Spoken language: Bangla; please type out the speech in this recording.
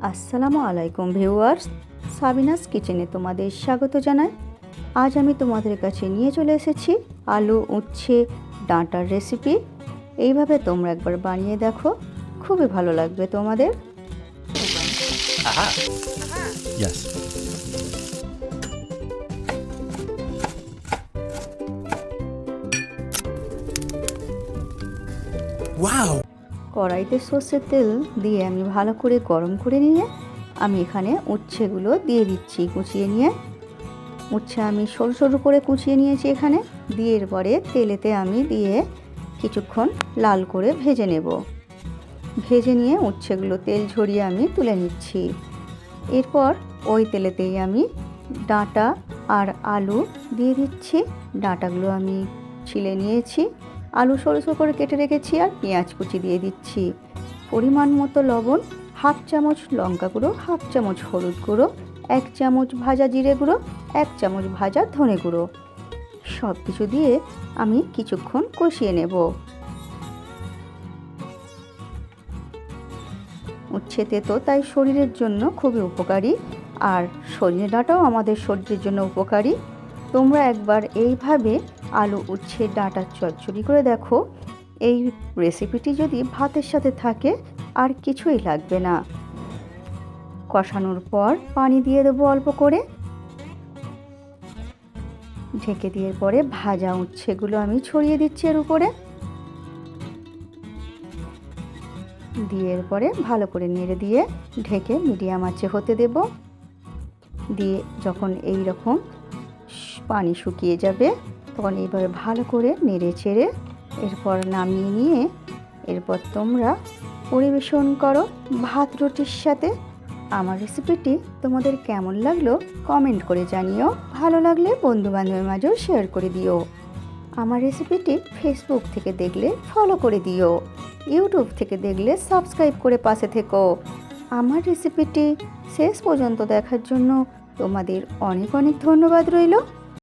আসসালামু আলাইকুম ভিউয়ার্স, সাবিনাস কিচেনে তোমাদের স্বাগত জানাই। আজ আমি তোমাদের কাছে নিয়ে চলে এসেছি আলু উচ্ছে ডাঁটার রেসিপি। এইভাবে তোমরা একবার বানিয়ে দেখো, খুবই ভালো লাগবে তোমাদের। Yes. Wow! কড়াইতে সর্ষের তেল দিয়ে আমি ভালো করে গরম করে নিয়ে আমি এখানে উচ্ছেগুলো দিয়ে দিচ্ছি কুচিয়ে নিয়ে। উচ্ছে আমি সরু সরু করে কুচিয়ে নিয়েছি এখানে। দিয়ে এরপরে তেলেতে আমি দিয়ে কিছুক্ষণ লাল করে ভেজে নেব। ভেজে নিয়ে উচ্ছেগুলো তেল ঝরিয়ে আমি তুলে নিচ্ছি। এরপর ওই তেলেতেই আমি ডাঁটা আর আলু দিয়ে দিচ্ছি। ডাঁটাগুলো আমি ছিলে নিয়েছি, আলু সরু সরু করে কেটে রেখেছি, আর পেঁয়াজ কুচি দিয়ে দিচ্ছি। পরিমাণ মতো লবণ, হাফ চামচ লঙ্কা গুঁড়ো, হাফ চামচ হলুদ গুঁড়ো, 1 চামচ ভাজা জিরে গুঁড়ো, 1 চামচ ভাজা ধনে গুঁড়ো, সব কিছু দিয়ে আমি কিছুক্ষণ কষিয়ে নেব। উচ্ছে তেতো তাই শরীরের জন্য খুবই উপকারী, আর সজনে ডাঁটাও আমাদের শরীরের জন্য উপকারী। তোমরা একবার এইভাবে আলু উচ্ছে ডাঁটার চচ্চড়ি করে দেখো। এই রেসিপিটি যদি ভাতের সাথে থাকে আর কিছুই লাগবে না। কষানোর পর পানি দিয়ে দেবো অল্প করে। ঢেকে দিয়ে পরে ভাজা উচ্ছেগুলো আমি ছড়িয়ে দিচ্ছি এর উপরে। দিয়ে এরপরে ভালো করে নেড়ে দিয়ে ঢেকে মিডিয়াম আঁচে হতে দেব। দিয়ে যখন এই রকম পানি শুকিয়ে যাবে তখন এইভাবে ভালো করে নেড়ে চেড়ে এরপর নামিয়ে নিয়ে এরপর তোমরা পরিবেশন করো ভাত রুটির সাথে। আমার রেসিপিটি তোমাদের কেমন লাগলো কমেন্ট করে জানিও। ভালো লাগলে বন্ধুবান্ধবের মাঝেও শেয়ার করে দিও। আমার রেসিপিটি ফেসবুক থেকে দেখলে ফলো করে দিও, ইউটিউব থেকে দেখলে সাবস্ক্রাইব করে পাশে থেকো। আমার রেসিপিটি শেষ পর্যন্ত দেখার জন্য তোমাদের অনেক অনেক ধন্যবাদ রইল।